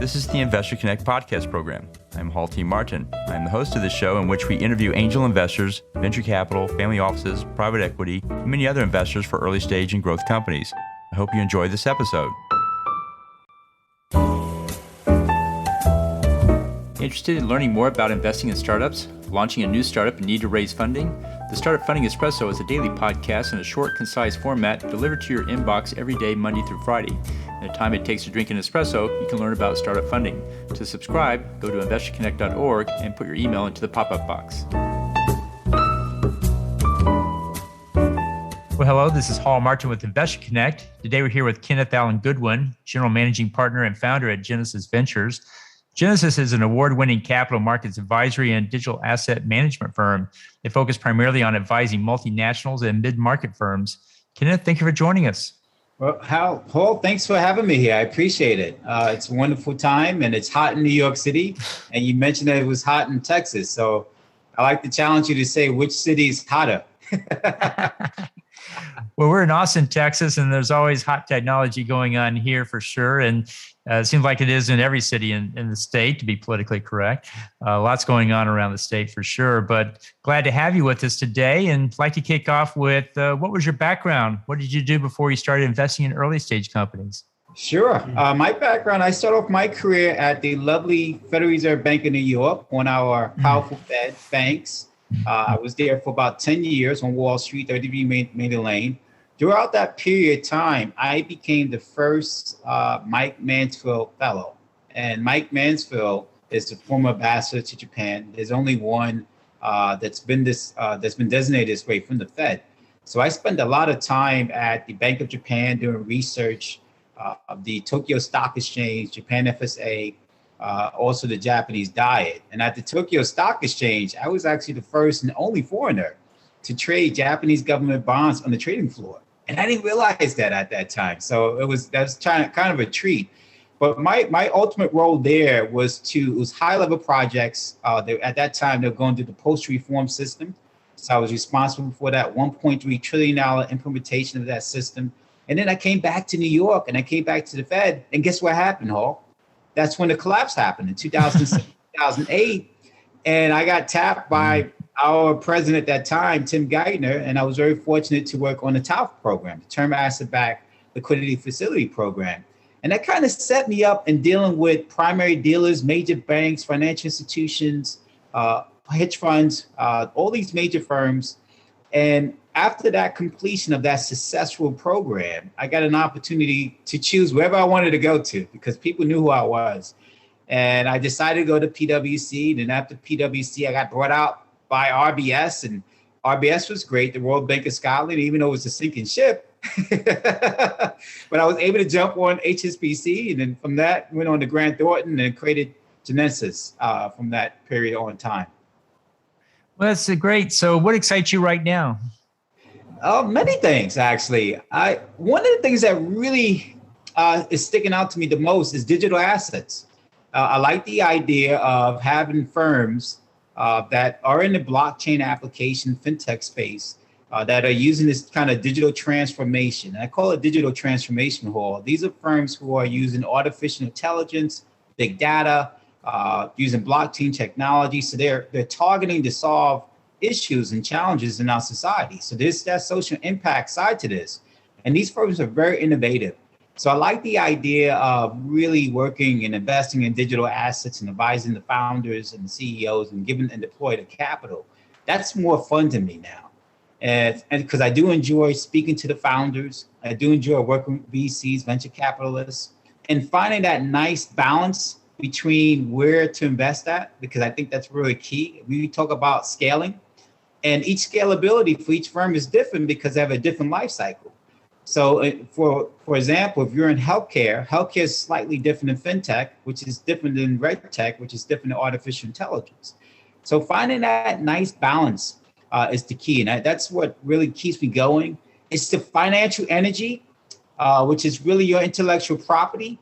This is the Investor Connect podcast program. I'm Hall T. Martin. I'm the host of this show in which we interview angel investors, venture capital, family offices, private equity, and many other investors for early stage and growth companies. I hope you enjoy this episode. Interested in learning more about investing in startups, launching a new startup and need to raise funding? The Startup Funding Espresso is a daily podcast in a short, concise format delivered to your inbox every day, Monday through Friday. In the time it takes to drink an espresso, you can learn about startup funding. To subscribe, go to investorconnect.org and put your email into the pop-up box. Well, hello, this is Hall Martin with Investor Connect. Today we're here with Kenneth Goodwin, General Managing Partner and Founder at Jeanensis Ventures. Jeanensis is an award-winning capital markets advisory and digital asset management firm. They focus primarily on advising multinationals and mid-market firms. Kenneth, thank you for joining us. Well, Paul, thanks for having me here. I appreciate it. It's a wonderful time, and it's hot in New York City. And you mentioned that it was hot in Texas. So I like to challenge you to say which city is hotter. Well, we're in Austin, Texas, and there's always hot technology going on here for sure. And it seems like it is in every city in the state, to be politically correct. Lots going on around the state for sure. But glad to have you with us today. And I'd like to kick off with what was your background? What did you do before you started investing in early stage companies? Sure. My background, I started off my career at the lovely Federal Reserve Bank in New York, one of our powerful Fed banks. I was there for about 10 years on Wall Street, 33 Maiden Lane. Throughout that period of time, I became the first Mike Mansfield Fellow. And Mike Mansfield is the former ambassador to Japan. There's only one that's been designated this way from the Fed. So I spent a lot of time at the Bank of Japan doing research of the Tokyo Stock Exchange, Japan FSA, also the Japanese diet. And at the Tokyo Stock Exchange, I was actually the first and only foreigner to trade Japanese government bonds on the trading floor. And I didn't realize that at that time. So that was kind of a treat. But my ultimate role there was high-level projects. At that time, they were going through the post-reform system. So I was responsible for that $1.3 trillion implementation of that system. And then I came back to New York and I came back to the Fed. And guess what happened, Hall? That's when the collapse happened in 2007, 2008. And I got tapped by our president at that time, Tim Geithner, and I was very fortunate to work on the TALF program, the Term Asset-Backed Liquidity Facility Program. And that kind of set me up in dealing with primary dealers, major banks, financial institutions, hedge funds, all these major firms. And after that completion of that successful program, I got an opportunity to choose wherever I wanted to go to because people knew who I was. And I decided to go to PwC. And then after PwC, I got brought out by RBS, and RBS was great, the Royal Bank of Scotland, even though it was a sinking ship. But I was able to jump on HSBC, and then from that, went on to Grant Thornton and created Jeanensis from that period on time. Well, that's great. So what excites you right now? Many things, actually. One of the things that really is sticking out to me the most is digital assets. I like the idea of having firms that are in the blockchain application fintech space that are using this kind of digital transformation. And I call it digital transformation, Hall. These are firms who are using artificial intelligence, big data, using blockchain technology. So they're targeting to solve issues and challenges in our society. So there's that social impact side to this. And these firms are very innovative. So I like the idea of really working and investing in digital assets and advising the founders and the CEOs and giving and deploy the capital. That's more fun to me now. And because I do enjoy speaking to the founders, I do enjoy working with VCs, venture capitalists, and finding that nice balance between where to invest at, because I think that's really key. We talk about scaling, and each scalability for each firm is different because they have a different life cycle. So for example, if you're in healthcare is slightly different than fintech, which is different than reg tech, which is different than artificial intelligence. So finding that nice balance is the key. And that's what really keeps me going. It's the financial energy, which is really your intellectual property.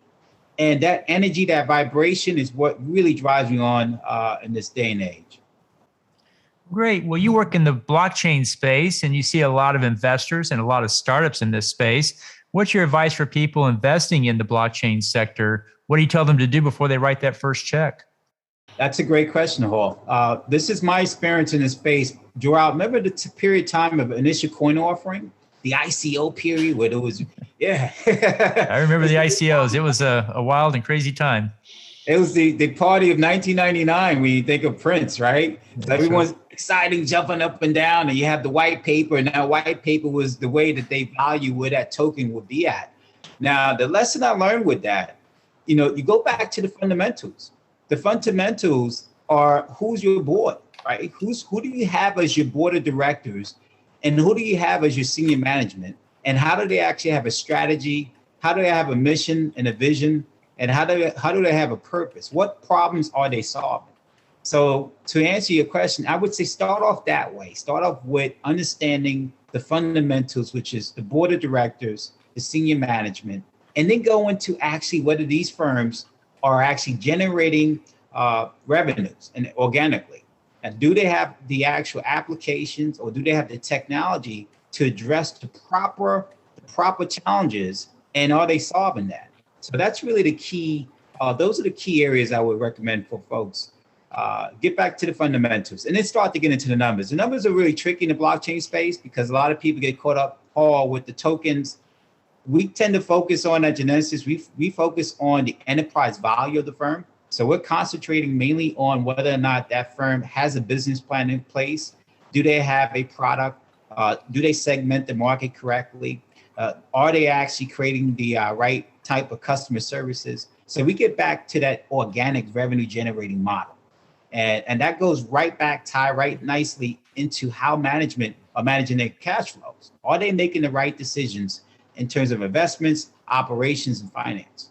And that energy, that vibration is what really drives me on in this day and age. Great. Well, you work in the blockchain space and you see a lot of investors and a lot of startups in this space. What's your advice for people investing in the blockchain sector? What do you tell them to do before they write that first check? That's a great question, Hall. This is my experience in this space. Joel, remember the period of time of initial coin offering, the ICO period where there was, yeah. I remember the ICOs. It was a wild and crazy time. It was the party of 1999 when you think of Prince, right? So everyone's excited, jumping up and down, and you have the white paper, and that white paper was the way that they value where that token would be at. Now, the lesson I learned with that, you go back to the fundamentals. The fundamentals are who's your board, right? Who do you have as your board of directors, and who do you have as your senior management, and how do they actually have a strategy? How do they have a mission and a vision? And how do they have a purpose? What problems are they solving? So to answer your question, I would say start off that way. Start off with understanding the fundamentals, which is the board of directors, the senior management, and then go into actually whether these firms are actually generating revenues and organically. And do they have the actual applications, or do they have the technology to address the proper challenges, and are they solving that? So that's really the key. Those are the key areas I would recommend for folks. Get back to the fundamentals and then start to get into the numbers. The numbers are really tricky in the blockchain space because a lot of people get caught up all with the tokens. We tend to focus on at Jeanensis. We focus on the enterprise value of the firm. So we're concentrating mainly on whether or not that firm has a business plan in place. Do they have a product? Do they segment the market correctly? Are they actually creating the right type of customer services? So we get back to that organic revenue generating model. And that goes tie right nicely into how management are managing their cash flows. Are they making the right decisions in terms of investments, operations, and finance?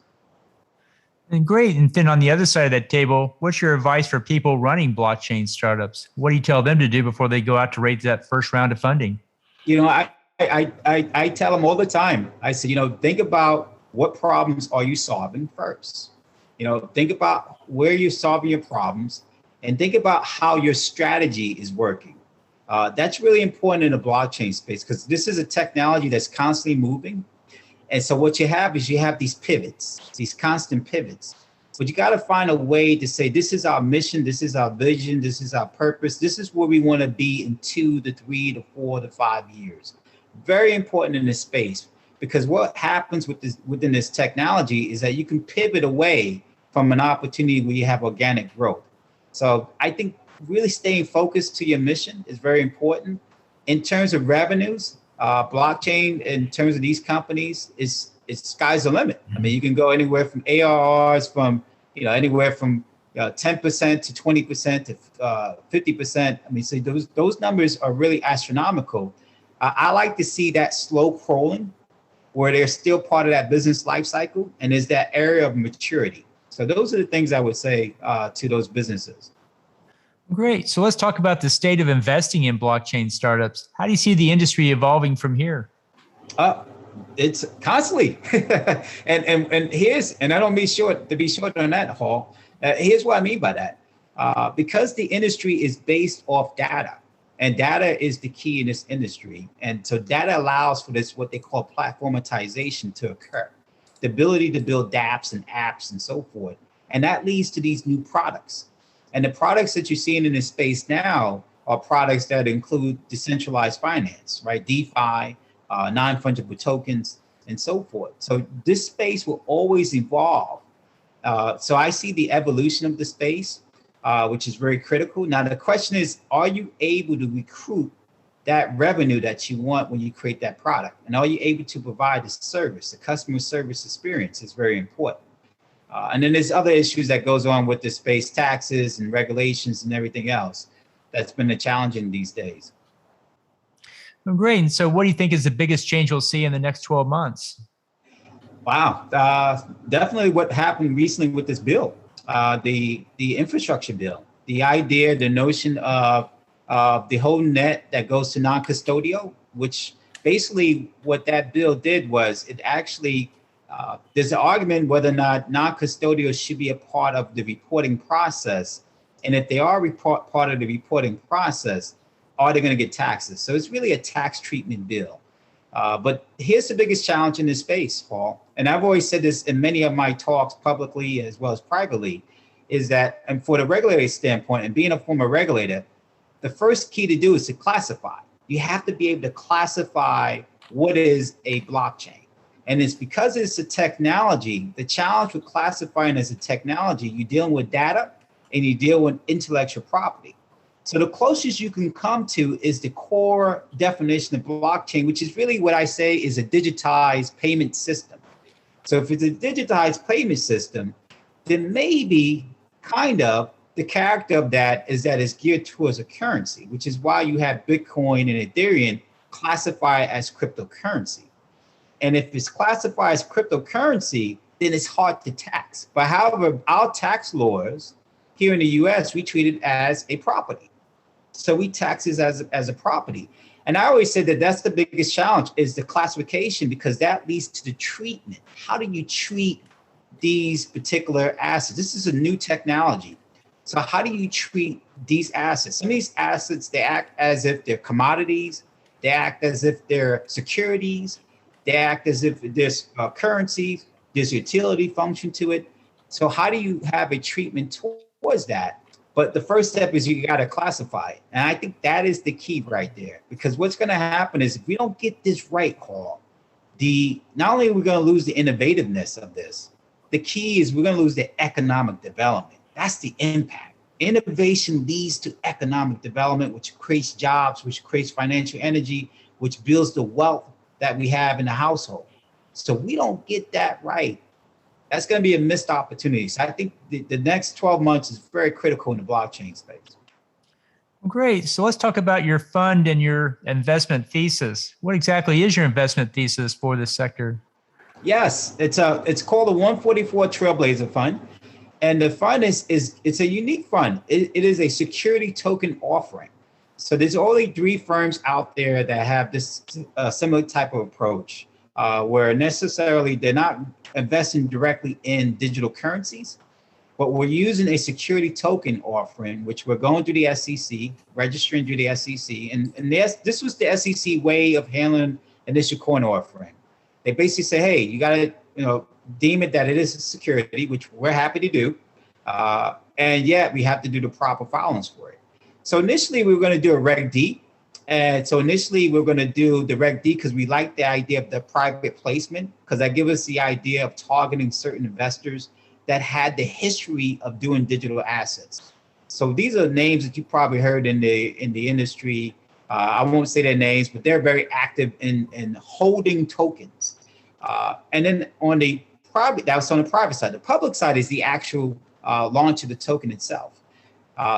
And great. And then on the other side of that table, what's your advice for people running blockchain startups? What do you tell them to do before they go out to raise that first round of funding? I tell them all the time. I say, think about what problems are you solving first. Think about where you're solving your problems, and think about how your strategy is working. That's really important in the blockchain space because this is a technology that's constantly moving. And so what you have is these pivots, these constant pivots. But you got to find a way to say, this is our mission, this is our vision, this is our purpose, this is where we want to be in 2 to 3 to 4 to 5 years. Very important in this space, because what happens within this technology is that you can pivot away from an opportunity where you have organic growth. So I think really staying focused to your mission is very important. In terms of revenues, blockchain, in terms of these companies, it's sky's the limit. I mean, you can go anywhere from ARRs from anywhere from 10% to 20% to 50%. I mean, so those numbers are really astronomical. I like to see that slow crawling, where they're still part of that business life cycle, and is that area of maturity. So those are the things I would say to those businesses. Great. So let's talk about the state of investing in blockchain startups. How do you see the industry evolving from here? It's constantly, and I don't mean to be short on that, Hall. Here's what I mean by that. Because the industry is based off data, and data is the key in this industry. And so data allows for this, what they call platformatization, to occur. The ability to build dApps and apps and so forth. And that leads to these new products. And the products that you're seeing in this space now are products that include decentralized finance, right? DeFi, non-fungible tokens, and so forth. So this space will always evolve. So I see the evolution of the space, which is very critical. Now, the question is, are you able to recruit that revenue that you want when you create that product? And are you able to provide the service? The customer service experience is very important. And then there's other issues that goes on with the space, taxes and regulations and everything else. That's been the challenge in these days. Well, great. And so what do you think is the biggest change we'll see in the next 12 months? Wow. Definitely what happened recently with this bill, the infrastructure bill, the idea, the notion of the whole net that goes to non-custodial, which basically what that bill did was it actually, there's an argument whether or not non-custodial should be a part of the reporting process. And if they are part of the reporting process, are they going to get taxes? So it's really a tax treatment bill. But here's the biggest challenge in this space, Paul, and I've always said this in many of my talks publicly as well as privately, is that, and for the regulatory standpoint and being a former regulator, the first key to do is to classify. You have to be able to classify what is a blockchain. And it's because it's a technology, the challenge with classifying as a technology, you're dealing with data and you deal with intellectual property. So the closest you can come to is the core definition of blockchain, which is really what I say is a digitized payment system. So if it's a digitized payment system, then maybe kind of the character of that is that it's geared towards a currency, which is why you have Bitcoin and Ethereum classified as cryptocurrency. And if it's classified as cryptocurrency, then it's hard to tax. But however, our tax laws here in the US, we treat it as a property. So we tax it as a property. And I always say that that's the biggest challenge is the classification, because that leads to the treatment. How do you treat these particular assets? This is a new technology. So how do you treat these assets? Some of these assets, they act as if they're commodities. They act as if they're securities. They act as if there's currency, there's utility function to it. So how do you have a treatment towards that? But the first step is you got to classify it. And I think that is the key right there, because what's going to happen is if we don't get this right, Carl, not only are we going to lose the innovativeness of this, the key is we're going to lose the economic development. That's the impact. Innovation leads to economic development, which creates jobs, which creates financial energy, which builds the wealth that we have in the household. So we don't get that right, that's going to be a missed opportunity. So I think the next 12 months is very critical in the blockchain space. Great. So let's talk about your fund and your investment thesis. What exactly is your investment thesis for this sector? Yes, it's called the 144 Trailblazer Fund. And the fund it's a unique fund. It is a security token offering. So there's only 3 firms out there that have this similar type of approach, where necessarily they're not investing directly in digital currencies, but we're using a security token offering, which we're going through the SEC, registering through the SEC. And this was the SEC way of handling initial coin offering. They basically say, hey, you got to deem it that it is a security, which we're happy to do. And yet we have to do the proper filings for it. So initially we were going to do a Reg D. And so initially we we're going to do the Reg D because we like the idea of the private placement, because that gives us the idea of targeting certain investors that had the history of doing digital assets. So these are names that you probably heard in the industry. I won't say their names, but they're very active in holding tokens. And then on the private, that was on the private side. The public side is the actual launch of the token itself.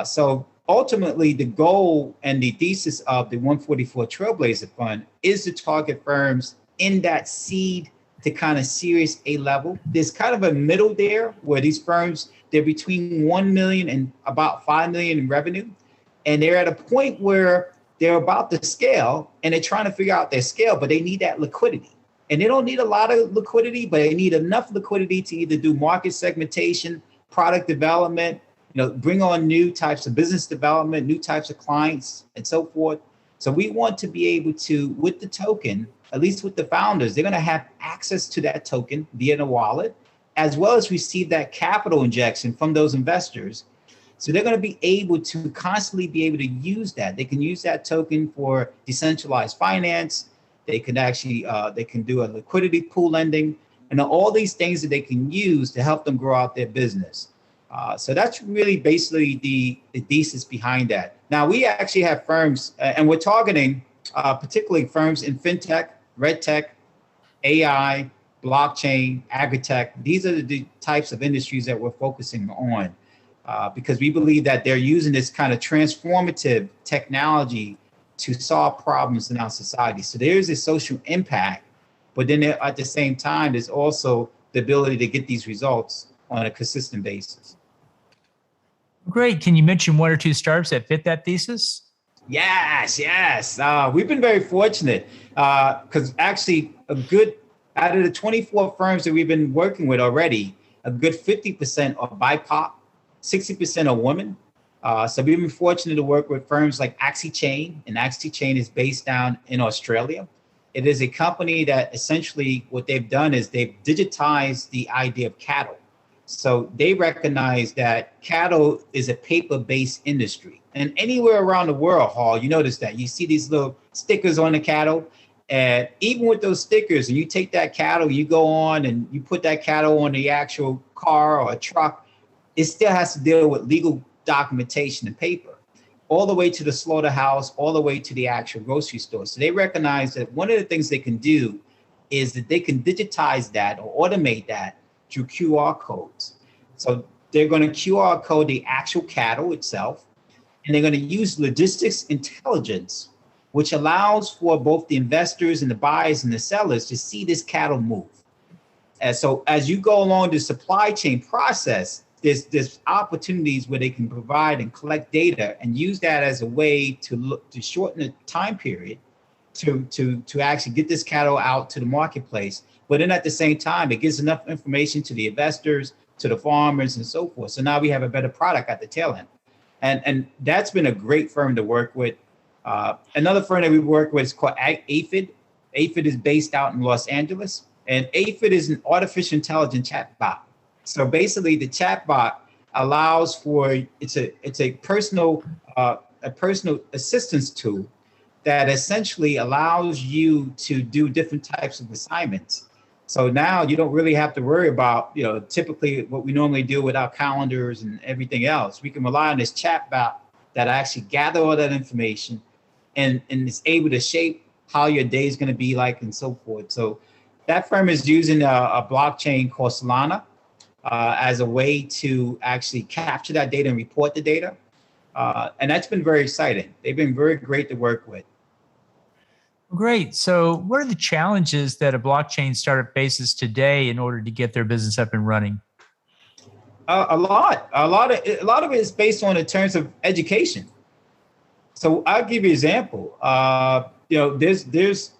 So ultimately, the goal and the thesis of the 144 Trailblazer Fund is to target firms in that seed to kind of Series A level. There's kind of a middle there where these firms, they're between 1 million and about 5 million in revenue. And they're at a point where they're about to scale and they're trying to figure out their scale, but they need that liquidity. And they don't need a lot of liquidity, but they need enough liquidity to either do market segmentation, product development, bring on new types of business development, new types of clients, and so forth. So we want to be able to, with the token, at least with the founders, they're going to have access to that token via the wallet, as well as receive that capital injection from those investors. So they're going to be able to constantly be able to use that. They can use that token for decentralized finance. They can actually, they can do a liquidity pool lending, and all these things that they can use to help them grow out their business. So that's really basically the thesis behind that. Now, we actually have firms, and we're targeting particularly firms in fintech, red tech, AI, blockchain, agritech. These are the types of industries that we're focusing on because we believe that they're using this kind of transformative technology to solve problems in our society. So there is a social impact, but then at the same time, there's also the ability to get these results on a consistent basis. Great. Can you mention 1 or 2 startups that fit that thesis? Yes. We've been very fortunate because actually out of the 24 firms that we've been working with already, a good 50% are BIPOC, 60% are women. So we've been fortunate to work with firms like AxiChain, and AxiChain is based down in Australia. It is a company that essentially what they've done is they've digitized the idea of cattle. So they recognize that cattle is a paper-based industry. And anywhere around the world, Hall, you notice that you see these little stickers on the cattle. And even with those stickers, and you take that cattle, you go on and you put that cattle on the actual car or a truck, it still has to deal with legal documentation and paper, all the way to the slaughterhouse, all the way to the actual grocery store. So they recognize that one of the things they can do is that they can digitize that or automate that through QR codes. So they're going to QR code the actual cattle itself, and they're going to use logistics intelligence, which allows for both the investors and the buyers and the sellers to see this cattle move. And so as you go along the supply chain process, there's opportunities where they can provide and collect data and use that as a way to shorten the time period to actually get this cattle out to the marketplace. But then at the same time, it gives enough information to the investors, to the farmers, and so forth. So now we have a better product at the tail end. And that's been a great firm to work with. Another firm that we work with is called AFID. AFID is based out in Los Angeles. And AFID is an artificial intelligence chatbot. So basically, the chatbot allows for it's a personal assistance tool that essentially allows you to do different types of assignments. So now you don't really have to worry about, typically what we normally do with our calendars and everything else. We can rely on this chatbot that actually gather all that information and is able to shape how your day is going to be like and so forth. So that firm is using a blockchain called Solana as a way to actually capture that data and report the data. And that's been very exciting. They've been very great to work with. Great. So what are the challenges that a blockchain startup faces today in order to get their business up and running? A lot of it is based on in terms of education. So I'll give you an example. There's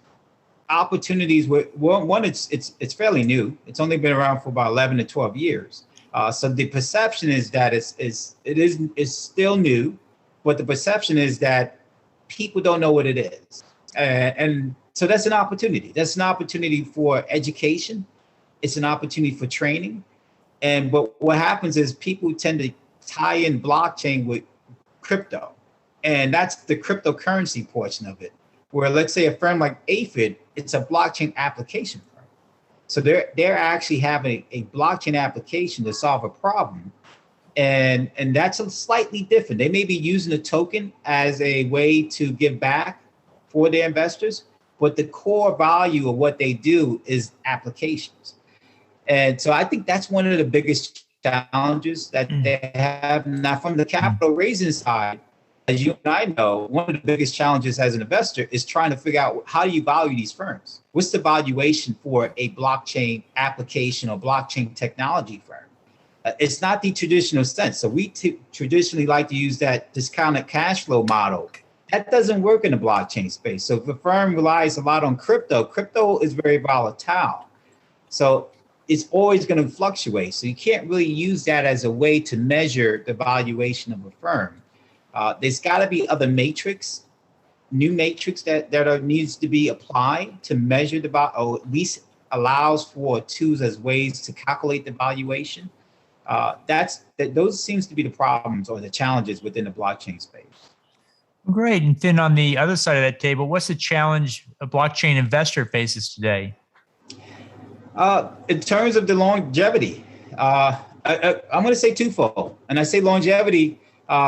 opportunities where, well, one, it's fairly new. It's only been around for about 11 to 12 years. So the perception is that it's still new, but the perception is that people don't know what it is. And so that's an opportunity. That's an opportunity for education. It's an opportunity for training. But what happens is people tend to tie in blockchain with crypto. And that's the cryptocurrency portion of it, where let's say a firm like AFID, it's a blockchain application firm. So they're actually having a blockchain application to solve a problem. And that's slightly different. They may be using a token as a way to give back for their investors, but the core value of what they do is applications. And so I think that's one of the biggest challenges that they have. Now, from the capital raising side, as you and I know, one of the biggest challenges as an investor is trying to figure out how do you value these firms? What's the valuation for a blockchain application or blockchain technology firm? It's not the traditional sense. So we traditionally like to use that discounted cash flow model. That doesn't work in the blockchain space. So if a firm relies a lot on crypto is very volatile. So it's always going to fluctuate. So you can't really use that as a way to measure the valuation of a firm. There's got to be other new matrix that needs to be applied to measure or at least allows for tools as ways to calculate the valuation. Those seems to be the problems or the challenges within the blockchain space. Great. And then on the other side of that table, what's the challenge a blockchain investor faces today? In terms of the longevity, I'm going to say twofold. And I say longevity,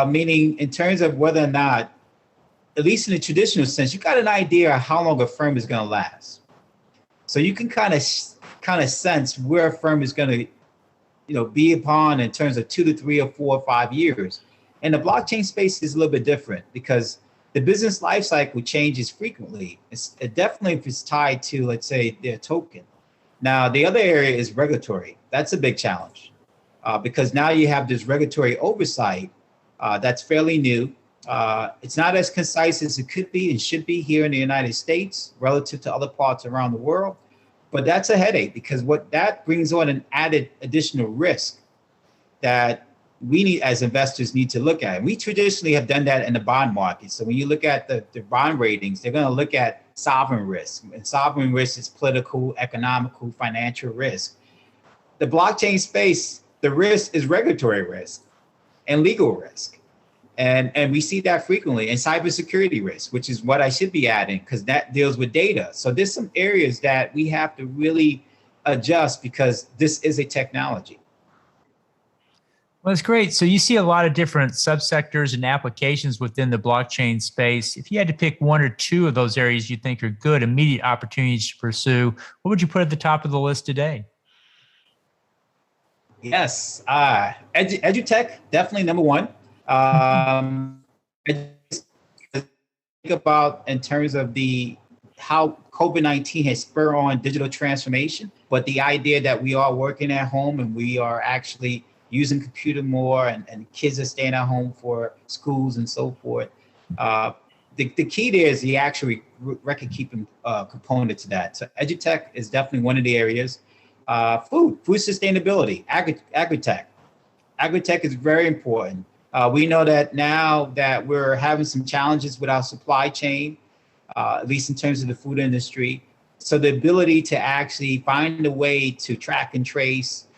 meaning in terms of whether or not, at least in the traditional sense, you got an idea of how long a firm is going to last. So you can kind of sense where a firm is going to, be upon in terms of 2 to 3 or 4 or 5 years. And the blockchain space is a little bit different because the business life cycle changes frequently. Definitely if it's tied to, let's say, their token. Now, the other area is regulatory. That's a big challenge because now you have this regulatory oversight that's fairly new. It's not as concise as it could be and should be here in the United States relative to other parts around the world. But that's a headache because what that brings on an added additional risk that we need as investors need to look at. And we traditionally have done that in the bond market. So when you look at the bond ratings, they're going to look at sovereign risk. And sovereign risk is political, economical, financial risk. The blockchain space, the risk is regulatory risk and legal risk. And we see that frequently, and cybersecurity risk, which is what I should be adding because that deals with data. So there's some areas that we have to really adjust because this is a technology. Well, that's great. So you see a lot of different subsectors and applications within the blockchain space. If you had to pick one or two of those areas you think are good, immediate opportunities to pursue, what would you put at the top of the list today? Yes, edutech, definitely number one. I think about in terms of the how COVID-19 has spurred on digital transformation, but the idea that we are working at home and we are actually using computer more and kids are staying at home for schools and so forth. The key there is the actual record keeping component to that. So edutech is definitely one of the areas. Food sustainability, agritech. Agritech is very important. We know that now that we're having some challenges with our supply chain, at least in terms of the food industry. So the ability to actually find a way to track and trace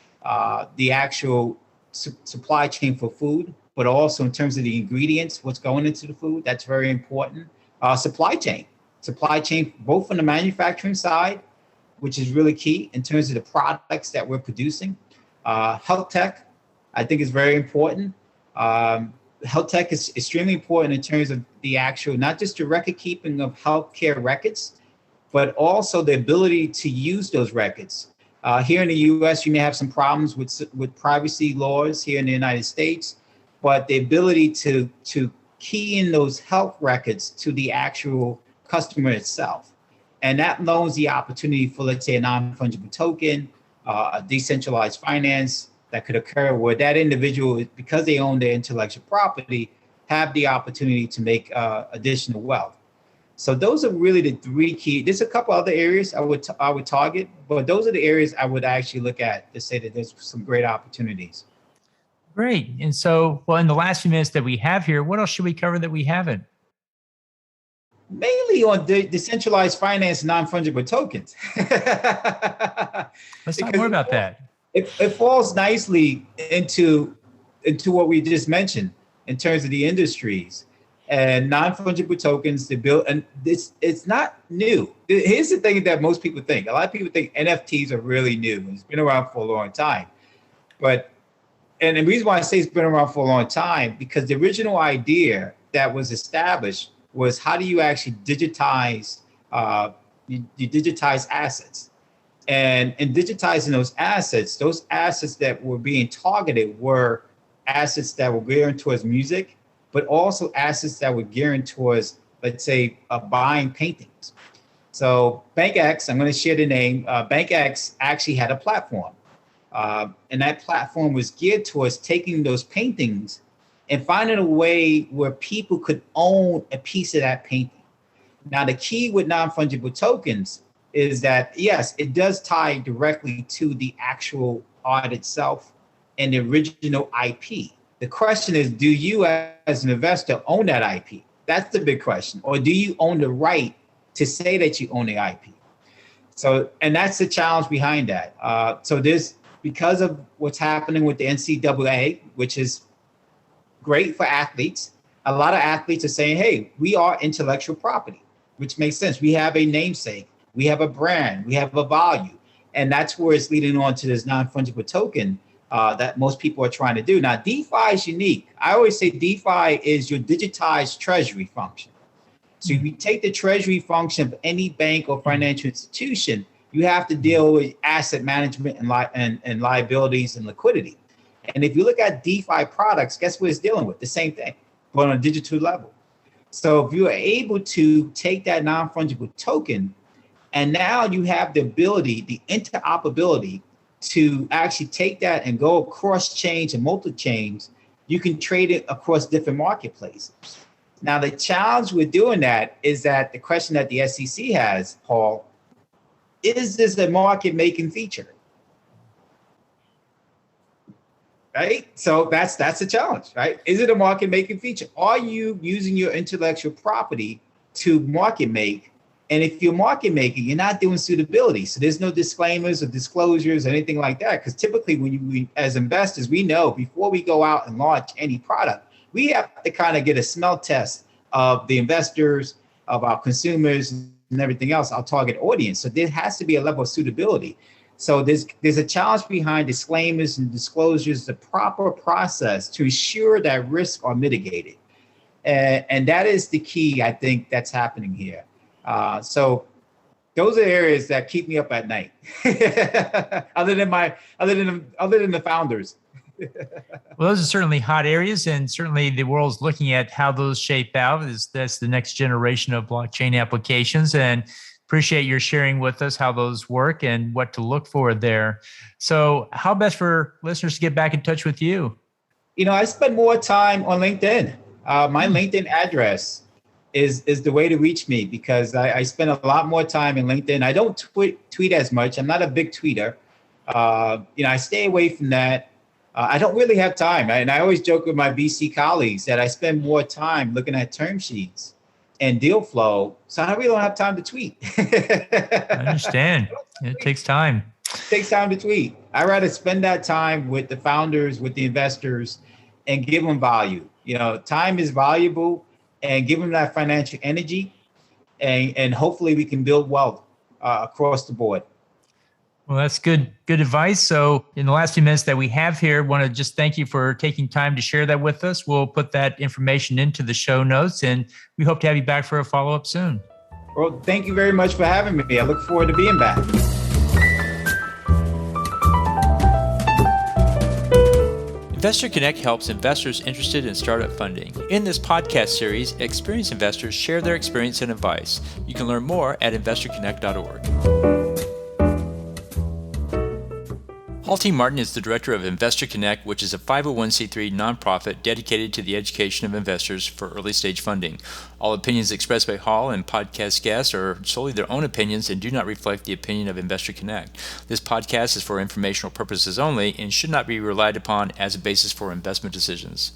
the actual supply chain for food, but also in terms of the ingredients, what's going into the food, that's very important. Supply chain, both on the manufacturing side, which is really key in terms of the products that we're producing. Health tech, I think is very important. Health tech is extremely important in terms of the actual, not just the record keeping of healthcare records, but also the ability to use those records. Here in the US, you may have some problems with privacy laws here in the United States, but the ability to key in those health records to the actual customer itself. And that loans the opportunity for, let's say, a non-fungible token, a decentralized finance that could occur where that individual, because they own their intellectual property, have the opportunity to make additional wealth. So those are really the three key. There's a couple other areas I would target, but those are the areas I would actually look at to say that there's some great opportunities. Great. And so, well, in the last few minutes that we have here, what else should we cover that we haven't? Mainly on decentralized finance and non-fungible tokens. Let's talk more about that. It falls nicely into what we just mentioned in terms of the industries and non-fungible tokens to build. And it's not new. Here's the thing that most people think. A lot of people think NFTs are really new. It's been around for a long time. And the reason why I say it's been around for a long time, because the original idea that was established was how do you actually digitize, you digitize assets. And in digitizing those assets that were being targeted were assets that were geared towards music, but also assets that were geared towards, let's say, buying paintings. So BankX, I'm going to share the name. BankX actually had a platform. And that platform was geared towards taking those paintings and finding a way where people could own a piece of that painting. Now, the key with non-fungible tokens is that, yes, it does tie directly to the actual art itself and the original IP. The question is, do you as an investor own that IP? That's the big question. Or do you own the right to say that you own the IP? So, and that's the challenge behind that. So there's, because of what's happening with the NCAA, which is great for athletes, a lot of athletes are saying, hey, we are intellectual property, which makes sense. We have a namesake, we have a brand, we have a value. And that's where it's leading on to this non-fungible token that most people are trying to do. Now, DeFi is unique. I always say DeFi is your digitized treasury function. So if you take the treasury function of any bank or financial institution, you have to deal with asset management and liabilities and liquidity. And if you look at DeFi products, guess what it's dealing with? The same thing, but on a digital level. So if you are able to take that non-fungible token, and now you have the ability, the interoperability to actually take that and go across chains and multi-chains, you can trade it across different marketplaces. Now, the challenge with doing that is that the question that the SEC has, Paul, is this a market-making feature? right? So that's a challenge, right? Is it a market making feature? Are you using your intellectual property to market make? And if you're market making, you're not doing suitability. So there's no disclaimers or disclosures or anything like that. Because typically we, as investors, we know before we go out and launch any product, we have to kind of get a smell test of the investors, of our consumers and everything else, our target audience. So there has to be a level of suitability. So there's a challenge behind disclaimers and disclosures, the proper process to ensure that risks are mitigated. And that is the key, I think, that's happening here. So those are areas that keep me up at night, other than the founders. Well, those are certainly hot areas, and certainly the world's looking at how those shape out. That's the next generation of blockchain applications, and appreciate your sharing with us how those work and what to look for there. So, how best for listeners to get back in touch with you? I spend more time on LinkedIn. My LinkedIn address is the way to reach me because I spend a lot more time in LinkedIn. I don't tweet as much. I'm not a big tweeter. I stay away from that. I don't really have time. And I always joke with my VC colleagues that I spend more time looking at term sheets and deal flow. So I really don't have time to tweet. I understand. It takes time. It takes time to tweet. I'd rather spend that time with the founders, with the investors, and give them value. Time is valuable, and give them that financial energy, and hopefully we can build wealth across the board. Well, that's good advice. So in the last few minutes that we have here, want to just thank you for taking time to share that with us. We'll put that information into the show notes, and we hope to have you back for a follow-up soon. Well, thank you very much for having me. I look forward to being back. Investor Connect helps investors interested in startup funding. In this podcast series, experienced investors share their experience and advice. You can learn more at investorconnect.org. Paul T. Martin is the director of Investor Connect, which is a 501c3 nonprofit dedicated to the education of investors for early-stage funding. All opinions expressed by Hall and podcast guests are solely their own opinions and do not reflect the opinion of Investor Connect. This podcast is for informational purposes only and should not be relied upon as a basis for investment decisions.